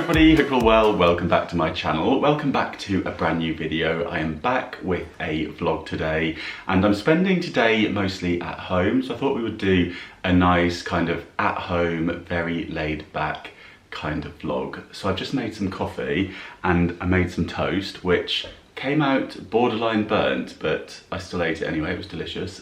everybody, hope you're all well. Welcome back to my channel. Welcome back to a brand new video. I am back with a vlog today and I'm spending today mostly at home. So I thought we would do a nice kind of at home, very laid back kind of vlog. So I've just made some coffee and I made some toast, which came out borderline burnt, but I still ate it anyway, it was delicious.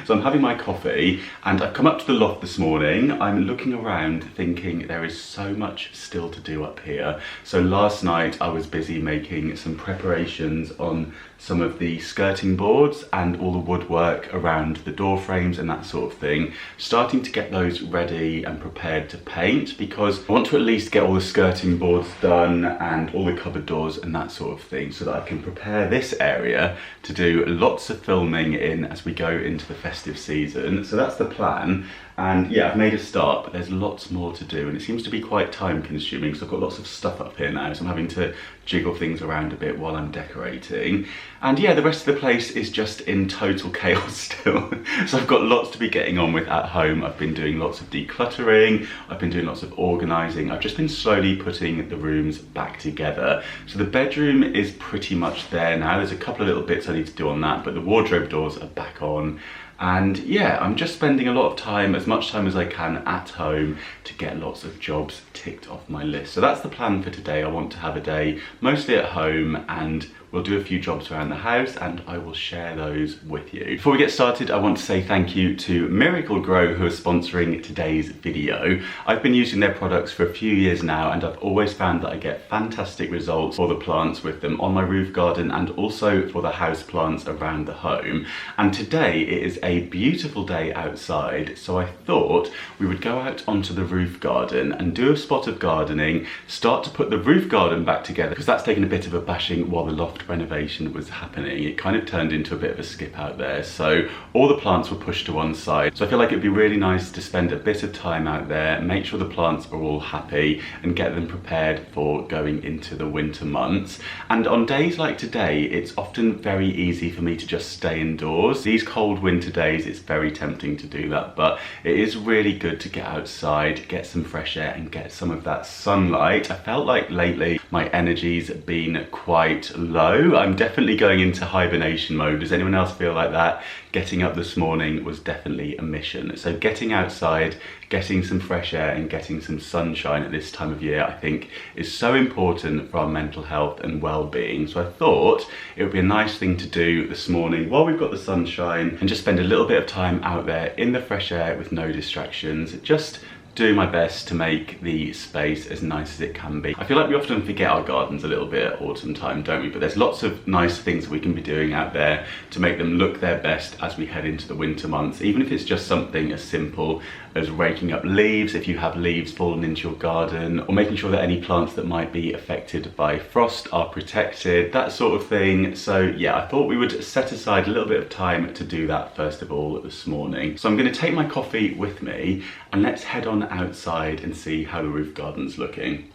So I'm having my coffee and I've come up to the loft this morning. I'm looking around thinking there is so much still to do up here. So last night I was busy making some preparations on some of the skirting boards and all the woodwork around the door frames and that sort of thing, starting to get those ready and prepared to paint, because I want to at least get all the skirting boards done and all the cupboard doors and that sort of thing, so that I can prepare this area to do lots of filming in as we go into the festive season. So that's the plan. And yeah, I've made a start, but there's lots more to do and it seems to be quite time consuming, so I've got lots of stuff up here now, so I'm having to jiggle things around a bit while I'm decorating. And yeah, the rest of the place is just in total chaos still. So I've got lots to be getting on with at home. I've been doing lots of decluttering, I've been doing lots of organising, I've just been slowly putting the rooms back together. So the bedroom is pretty much there now. There's a couple of little bits I need to do on that, but the wardrobe doors are back on. And yeah, I'm just spending a lot of time, as much time as I can at home, to get lots of jobs ticked off my list. So that's the plan for today. I want to have a day mostly at home and we'll do a few jobs around the house and I will share those with you. Before we get started, I want to say thank you to Miracle Grow, who are sponsoring today's video. I've been using their products for a few years now and I've always found that I get fantastic results for the plants with them on my roof garden and also for the house plants around the home. And today it is a beautiful day outside, so I thought we would go out onto the roof garden and do a spot of gardening, start to put the roof garden back together, because that's taken a bit of a bashing while the loft renovation was happening. It kind of turned into a bit of a skip out there, so all the plants were pushed to one side. So I feel like it'd be really nice to spend a bit of time out there, make sure the plants are all happy and get them prepared for going into the winter months. And on days like today, it's often very easy for me to just stay indoors. These cold winter days, it's very tempting to do that, but it is really good to get outside, get some fresh air and get some of that sunlight. I felt like lately my energy's been quite low. I'm definitely going into hibernation mode. Does anyone else feel like that? Getting up this morning was definitely a mission. So getting outside, getting some fresh air and getting some sunshine at this time of year, I think is so important for our mental health and well-being. So I thought it would be a nice thing to do this morning while we've got the sunshine and just spend a little bit of time out there in the fresh air with no distractions, just doing my best to make the space as nice as it can be. I feel like we often forget our gardens a little bit at autumn time, don't we? But there's lots of nice things that we can be doing out there to make them look their best as we head into the winter months, even if it's just something as simple as raking up leaves if you have leaves fallen into your garden, or making sure that any plants that might be affected by frost are protected, that sort of thing. So yeah, I thought we would set aside a little bit of time to do that first of all this morning. So I'm going to take my coffee with me and let's head on outside and see how the roof garden's looking.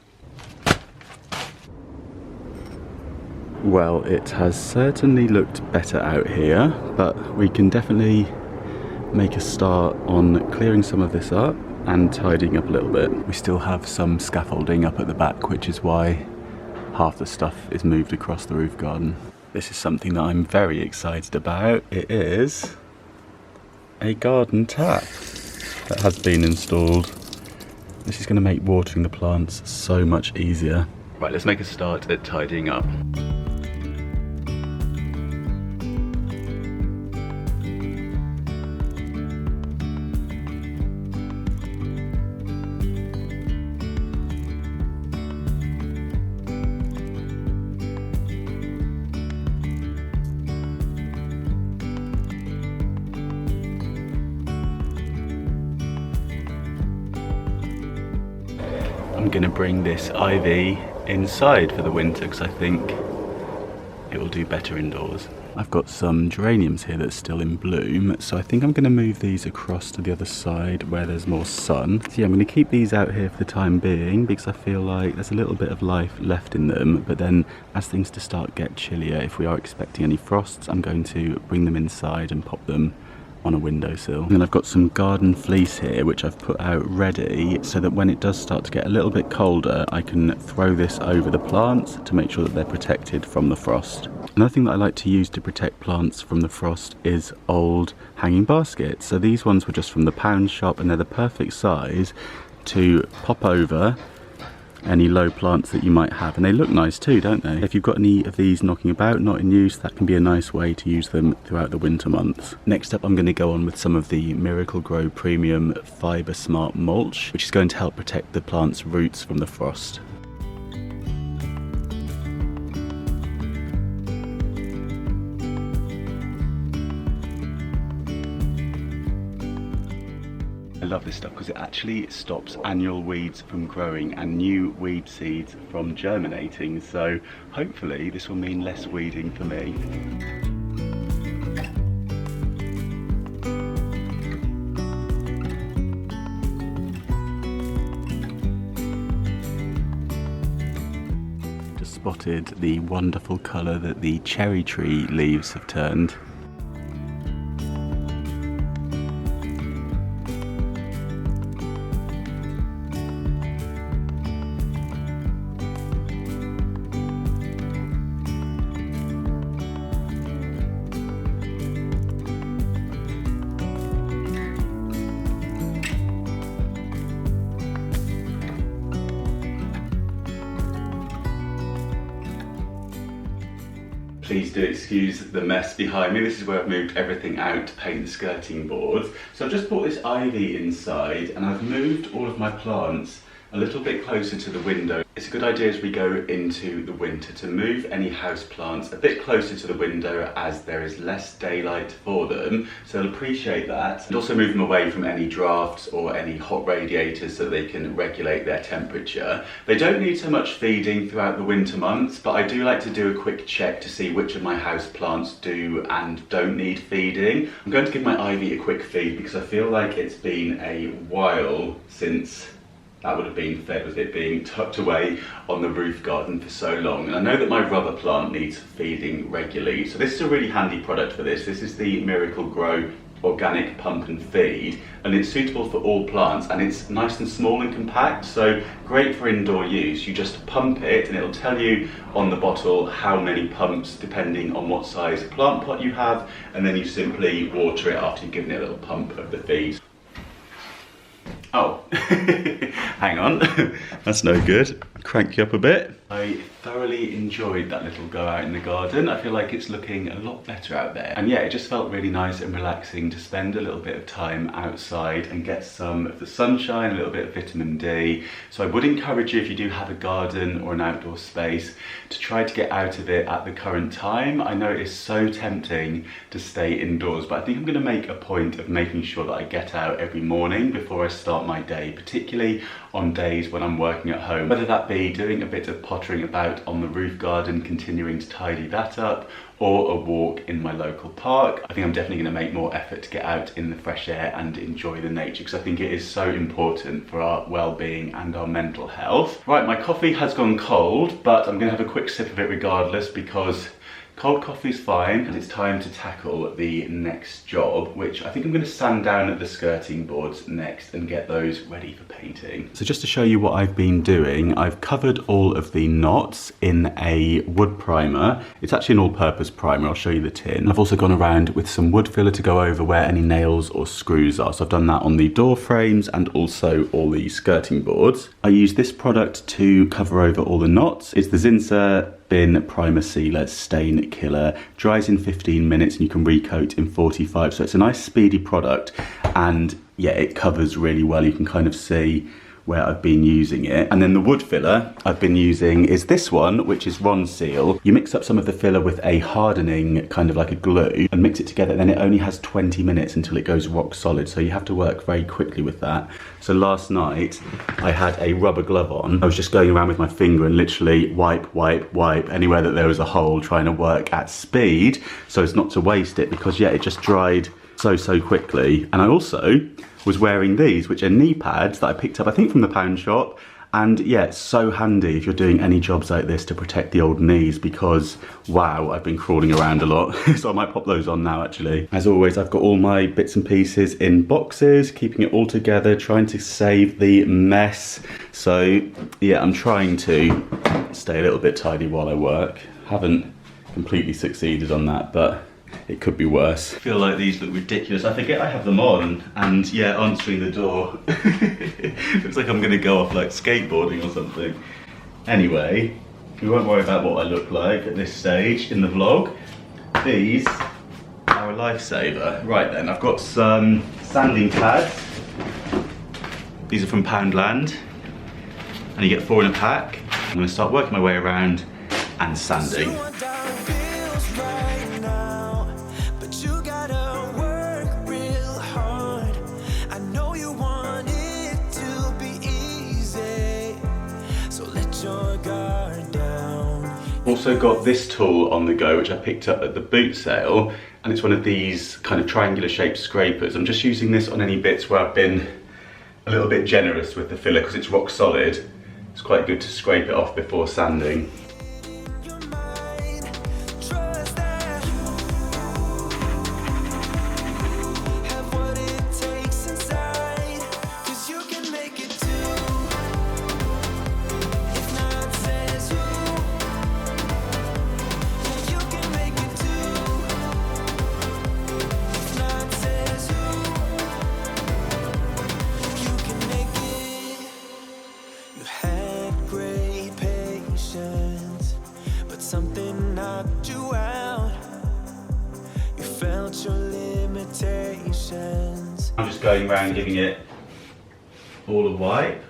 Well, it has certainly looked better out here, but we can definitely make a start on clearing some of this up and tidying up a little bit. We still have some scaffolding up at the back, which is why half the stuff is moved across the roof garden. This is something that I'm very excited about. It is a garden tap that has been installed. This is going to make watering the plants so much easier. Right, let's make a start at tidying up. I'm going to bring this ivy inside for the winter because I think it will do better indoors. I've got some geraniums here that's still in bloom, so I think I'm going to move these across to the other side where there's more sun. So yeah, I'm going to keep these out here for the time being because I feel like there's a little bit of life left in them, but then as things get chillier, if we are expecting any frosts, I'm going to bring them inside and pop them on a windowsill. And then I've got some garden fleece here, which I've put out ready so that when it does start to get a little bit colder, I can throw this over the plants to make sure that they're protected from the frost. Another thing that I like to use to protect plants from the frost is old hanging baskets. So these ones were just from the pound shop, and they're the perfect size to pop over any low plants that you might have, and they look nice too, don't they? If you've got any of these knocking about, not in use, that can be a nice way to use them throughout the winter months. Next up, I'm going to go on with some of the Miracle Grow Premium Fibre Smart Mulch, which is going to help protect the plant's roots from the frost. I love this stuff because it actually stops annual weeds from growing and new weed seeds from germinating, so hopefully this will mean less weeding for me. Just spotted the wonderful colour that the cherry tree leaves have turned. Please do excuse the mess behind me. This is where I've moved everything out to paint the skirting boards. So I've just brought this ivy inside and I've moved all of my plants a little bit closer to the window. It's a good idea as we go into the winter to move any house plants a bit closer to the window as there is less daylight for them, so I'll appreciate that. And also move them away from any drafts or any hot radiators so they can regulate their temperature. They don't need so much feeding throughout the winter months, but I do like to do a quick check to see which of my house plants do and don't need feeding. I'm going to give my ivy a quick feed because I feel like it's been a while since that would have been fed with it being tucked away on the roof garden for so long. And I know that my rubber plant needs feeding regularly, so this is a really handy product for this. This is the Miracle Grow Organic Pump and Feed, and it's suitable for all plants, and it's nice and small and compact, so great for indoor use. You just pump it and it'll tell you on the bottle how many pumps depending on what size plant pot you have, and then you simply water it after you've given it a little pump of the feed. Oh, hang on, that's no good. Crank you up a bit. I thoroughly enjoyed that little go out in the garden. I feel like it's looking a lot better out there. And yeah, it just felt really nice and relaxing to spend a little bit of time outside and get some of the sunshine, a little bit of vitamin D. So I would encourage you, if you do have a garden or an outdoor space, to try to get out of it at the current time. I know it is so tempting to stay indoors, but I think I'm going to make a point of making sure that I get out every morning before I start my day, particularly on days when I'm working at home, whether that be doing a bit of pottering about on the roof garden, continuing to tidy that up, or a walk in my local park. I think I'm definitely going to make more effort to get out in the fresh air and enjoy the nature, because I think it is so important for our well-being and our mental health. Right, my coffee has gone cold, but I'm going to have a quick sip of it regardless because cold coffee's fine, and it's time to tackle the next job, which I think I'm going to sand down at the skirting boards next and get those ready for painting. So just to show you what I've been doing, I've covered all of the knots in a wood primer. It's actually an all-purpose primer, I'll show you the tin. I've also gone around with some wood filler to go over where any nails or screws are. So I've done that on the door frames and also all the skirting boards. I use this product to cover over all the knots. It's the Zinsser Bin Primer Sealer Stain Killer. Dries in 15 minutes and you can recoat in 45, so it's a nice speedy product, and yeah, it covers really well. You can kind of see where I've been using it. And then the wood filler I've been using is this one, which is Ronseal. You mix up some of the filler with a hardening, kind of like a glue, and mix it together, then it only has 20 minutes until it goes rock solid, so you have to work very quickly with that. So last night I had a rubber glove on. I was just going around with my finger and literally wipe, wipe, wipe anywhere that there was a hole, trying to work at speed so as not to waste it, because yeah, it just dried so quickly. And I also was wearing these, which are knee pads that I picked up, I think from the pound shop, And yeah, it's so handy if you're doing any jobs like this to protect the old knees, because wow, I've been crawling around a lot. So I might pop those on now actually. As always, I've got all my bits and pieces in boxes, keeping it all together, trying to save the mess. So yeah, I'm trying to stay a little bit tidy while I work. Haven't completely succeeded on that, but it could be worse. I feel like these look ridiculous. I forget I have them on, and yeah, answering the door. Looks like I'm gonna go off like skateboarding or something. Anyway, we won't worry about what I look like at this stage in the vlog. These are a lifesaver. Right then, I've got some sanding pads. These are from Poundland, and you get 4 in a pack. I'm gonna start working my way around and sanding. Also got this tool on the go, which I picked up at the boot sale, and it's one of these kind of triangular shaped scrapers. I'm just using this on any bits where I've been a little bit generous with the filler because it's rock solid. It's quite good to scrape it off before sanding. Something knocked you out. You felt your limitations. I'm just going around giving it all a wipe,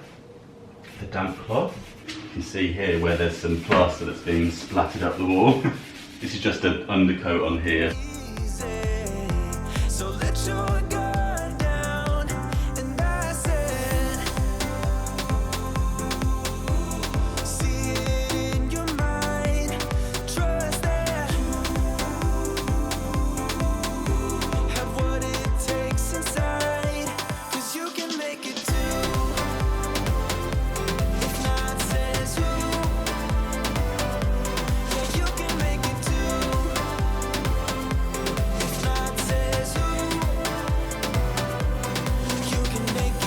the damp cloth. You can see here where there's some plaster that's being splattered up the wall. This is just an undercoat on here. So let your guard down, and I said, see it in your mind, trust that have what it takes inside, 'cause you can make it too. If not says who, yeah, you can make it too. If not says who, you can make it.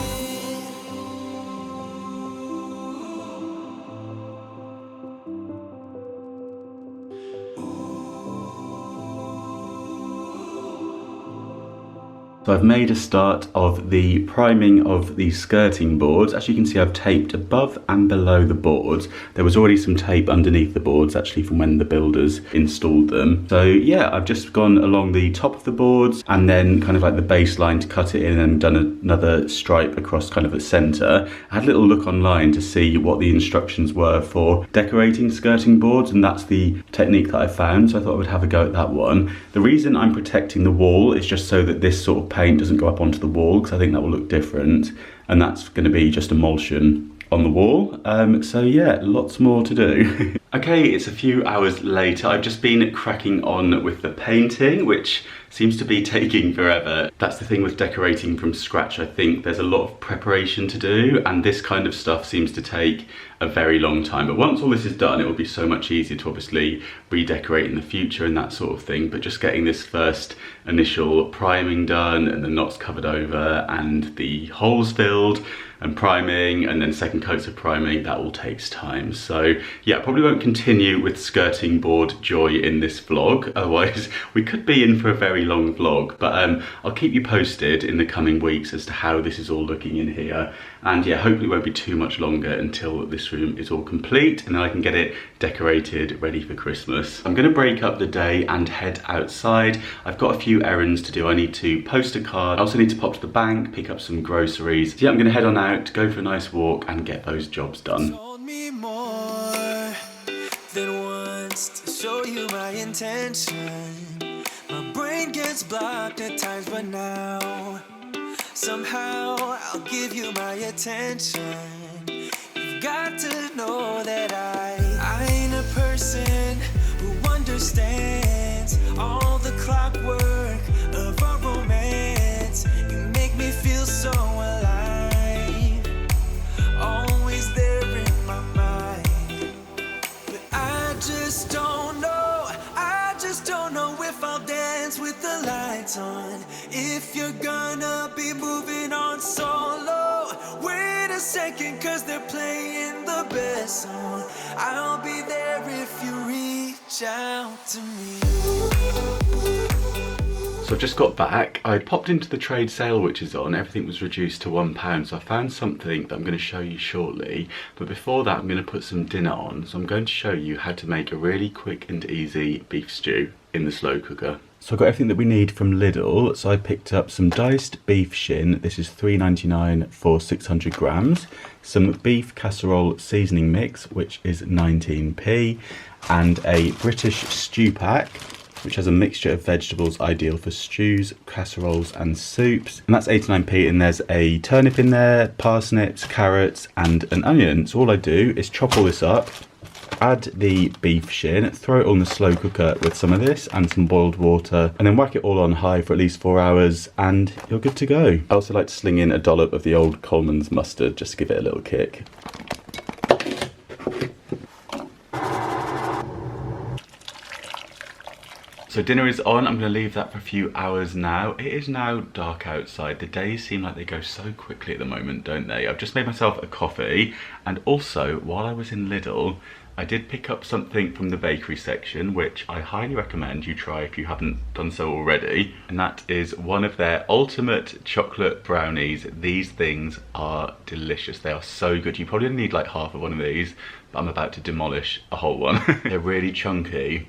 So I've made a start of the priming of the skirting boards. As you can see, I've taped above and below the boards. There was already some tape underneath the boards actually from when the builders installed them. So yeah, I've just gone along the top of the boards and then kind of like the baseline to cut it in and done another stripe across kind of the center. I had a little look online to see what the instructions were for decorating skirting boards, and that's the technique that I found. So I thought I would have a go at that one. The reason I'm protecting the wall is just so that this sort of paint doesn't go up onto the wall, because I think that will look different, and that's going to be just emulsion on the wall. So yeah, lots more to do. Okay, it's a few hours later. I've just been cracking on with the painting, which seems to be taking forever. That's the thing with decorating from scratch. I think there's a lot of preparation to do, and this kind of stuff seems to take a very long time. But once all this is done, it will be so much easier to obviously redecorate in the future and that sort of thing. But just getting this first initial priming done and the knots covered over and the holes filled and priming and then second coats of priming, that all takes time. So yeah, probably won't continue with skirting board joy in this vlog, otherwise we could be in for a very long vlog. But I'll keep you posted in the coming weeks as to how this is all looking in here. And yeah, hopefully it won't be too much longer until this room is all complete and then I can get it decorated, ready for Christmas. I'm gonna break up the day and head outside. I've got a few errands to do. I need to post a card. I also need to pop to the bank, pick up some groceries. So yeah, I'm gonna head on out, go for a nice walk and get those jobs done. Told me more than once to show you my intention. My brain gets blocked at times, but now somehow I'll give you my attention. You've got to know that I ain't a person who understands all the clockwork of our romance. You make me feel so alive, always there know if I'll dance with the lights on. If you're gonna be moving on solo, wait a second, cause they're playing the best song. I'll be there if you reach out to me. So I've just got back. I popped into the trade sale which is on. Everything was reduced to £1, so I found something that I'm going to show you shortly. But before that, I'm going to put some dinner on. So I'm going to show you how to make a really quick and easy beef stew in the slow cooker. So I've got everything that we need from Lidl. So I picked up some diced beef shin. This is £3.99 for 600 grams. Some beef casserole seasoning mix, which is 19p. And a British stew pack, which has a mixture of vegetables ideal for stews, casseroles and soups. And that's 89p, and there's a turnip in there, parsnips, carrots and an onion. So all I do is chop all this up, add the beef shin, throw it on the slow cooker with some of this and some boiled water, and then whack it all on high for at least 4 hours and you're good to go. I also like to sling in a dollop of the old Coleman's mustard just to give it a little kick. So dinner is on. I'm going to leave that for a few hours now. It is now dark outside. The days seem like they go so quickly at the moment, don't they? I've just made myself a coffee, and also while I was in Lidl, I did pick up something from the bakery section, which I highly recommend you try if you haven't done so already. And that is one of their ultimate chocolate brownies. These things are delicious. They are so good. You probably need like half of one of these, but I'm about to demolish a whole one. They're really chunky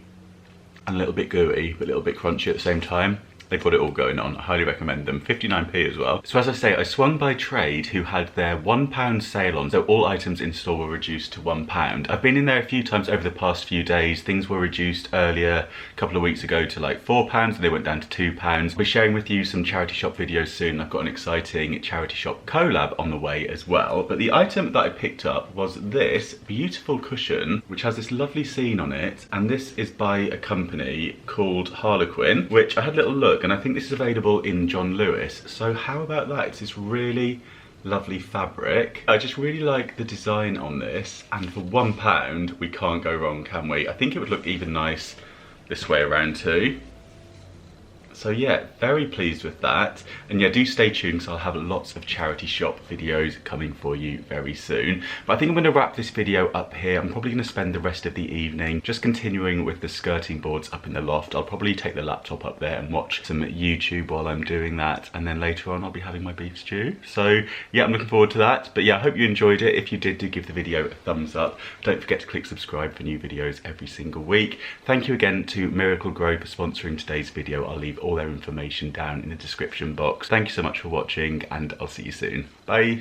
and a little bit gooey, but a little bit crunchy at the same time. They've got it all going on. I highly recommend them. 59p as well. So as I say, I swung by Trade, who had their £1 sale on. So all items in store were reduced to £1. I've been in there a few times over the past few days. Things were reduced earlier, a couple of weeks ago, to like £4, and they went down to £2. I'll be sharing with you some charity shop videos soon. I've got an exciting charity shop collab on the way as well. But the item that I picked up was this beautiful cushion, which has this lovely scene on it. And this is by a company called Harlequin, which I had a little look, and I think this is available in John Lewis. So how about that? It's this really lovely fabric. I just really like the design on this, and for £1 we can't go wrong, can we? I think it would look even nice this way around too. So yeah, very pleased with that. And yeah, do stay tuned because I'll have lots of charity shop videos coming for you very soon. But I think I'm going to wrap this video up here. I'm probably going to spend the rest of the evening just continuing with the skirting boards up in the loft. I'll probably take the laptop up there and watch some YouTube while I'm doing that. And then later on I'll be having my beef stew. So yeah, I'm looking forward to that. But yeah, I hope you enjoyed it. If you did, do give the video a thumbs up. Don't forget to click subscribe for new videos every single week. Thank you again to Miracle Grow for sponsoring today's video. I'll leave all their information down in the description box. Thank you so much for watching, and I'll see you soon. Bye.